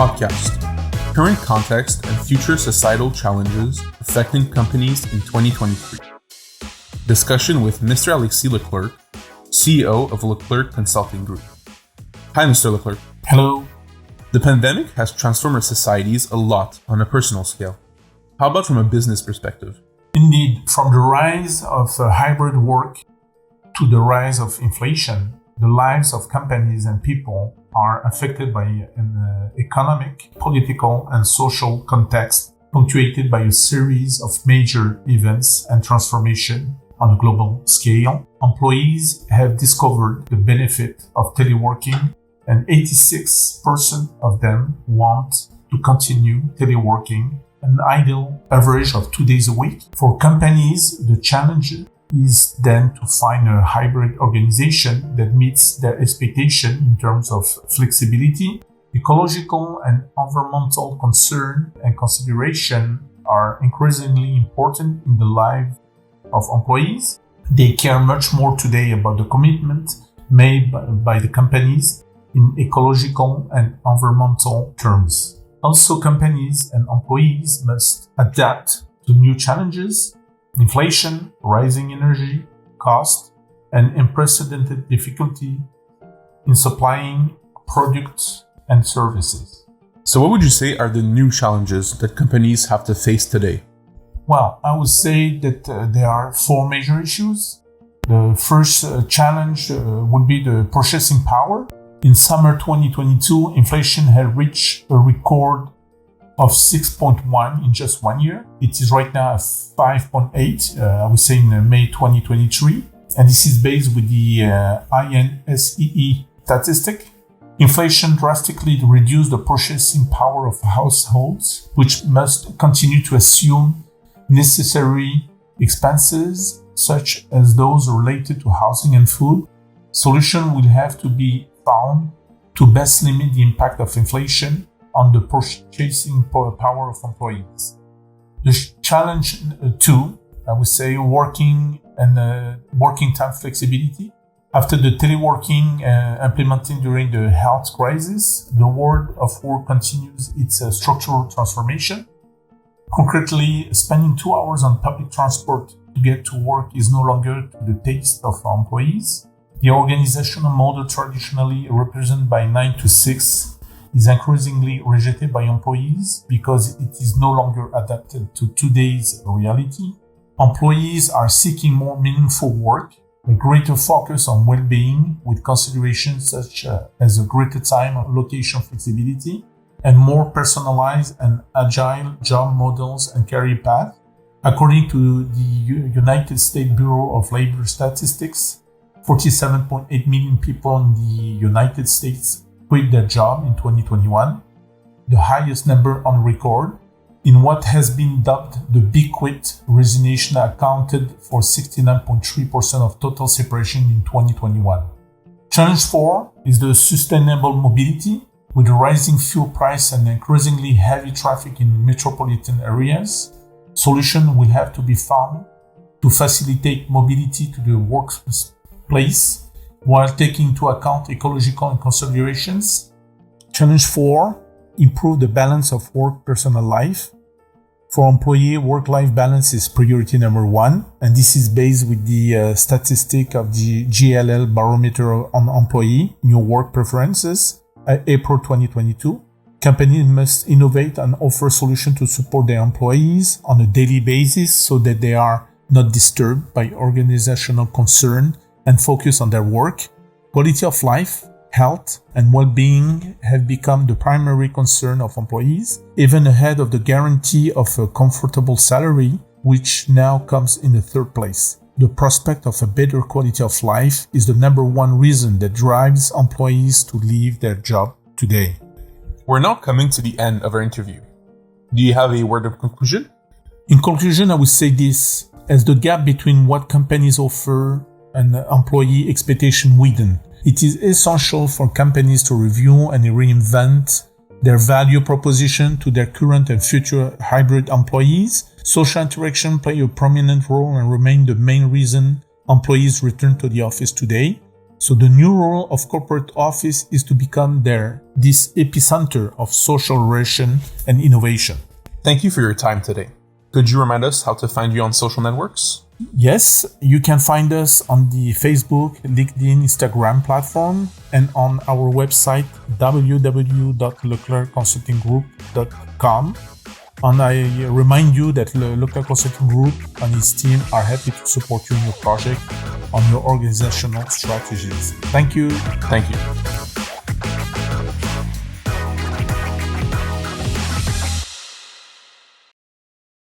Podcast. Current context and future societal challenges affecting companies in 2023. Discussion with Mr. Alexis LECLERC, CEO of LECLERC Consulting Group. Hi, Mr. LECLERC. Hello. The pandemic has transformed our societies a lot on a personal scale. How about from a business perspective? Indeed, from the rise of hybrid work to the rise of inflation, the lives of companies and people are affected by an economic, political, and social context punctuated by a series of major events and transformation on a global scale. Employees have discovered the benefit of teleworking, and 86% of them want to continue teleworking, an ideal average of 2 days a week. For companies, the challenge is then to find a hybrid organization that meets their expectation in terms of flexibility. Ecological and environmental concern and consideration are increasingly important in the life of employees. They care much more today about the commitment made by the companies in ecological and environmental terms. Also, companies and employees must adapt to new challenges: inflation, rising energy cost, and unprecedented difficulty in supplying products and services. So what would you say are the new challenges that companies have to face today? Well, I would say that there are four major issues. The first challenge would be the purchasing power. In summer 2022, inflation had reached a record of 6.1 in just 1 year. It is right now at 5.8, I would say in May 2023. And this is based with the INSEE statistic. Inflation drastically reduced the purchasing power of households, which must continue to assume necessary expenses, such as those related to housing and food. Solution will have to be found to best limit the impact of inflation on the purchasing power of employees. The challenge two, I would say, working time flexibility. After the teleworking implemented during the health crisis, the world of work continues its structural transformation. Concretely, spending 2 hours on public transport to get to work is no longer to the taste of employees. The organizational model traditionally represented by 9 to 6 is increasingly rejected by employees because it is no longer adapted to today's reality. Employees are seeking more meaningful work, a greater focus on well-being with considerations such as a greater time and location flexibility, and more personalized and agile job models and career paths. According to the United States Bureau of Labor Statistics, 47.8 million people in the United States quit their job in 2021, the highest number on record. In what has been dubbed the Big Quit, resignation accounted for 69.3% of total separation in 2021. Challenge 4 is the sustainable mobility. With the rising fuel price and increasingly heavy traffic in metropolitan areas, solutions will have to be found to facilitate mobility to the workplace while taking into account ecological considerations. Challenge 4, improve the balance of work-personal life. For employee, work-life balance is priority number 1, and this is based with the statistic of the GLL Barometer on Employee New Work Preferences, April 2022. Companies must innovate and offer solutions to support their employees on a daily basis so that they are not disturbed by organizational concern and focus on their work. Quality of life, health, and well-being have become the primary concern of employees, even ahead of the guarantee of a comfortable salary, which now comes in the third place. The prospect of a better quality of life is the number one reason that drives employees to leave their job today. We're now coming to the end of our interview. Do you have a word of conclusion? In conclusion, I would say this: as the gap between what companies offer and employee expectation widen, it is essential for companies to review and reinvent their value proposition to their current and future hybrid employees. Social interaction play a prominent role and remain the main reason employees return to the office today. So the new role of corporate office is to become this epicenter of social relation and innovation. Thank you for your time today. Could you remind us how to find you on social networks? Yes, you can find us on the Facebook, LinkedIn, Instagram platform and on our website www.leclercconsultinggroup.com. And I remind you that Leclerc Consulting Group and his team are happy to support you in your project on your organizational strategies. Thank you. Thank you.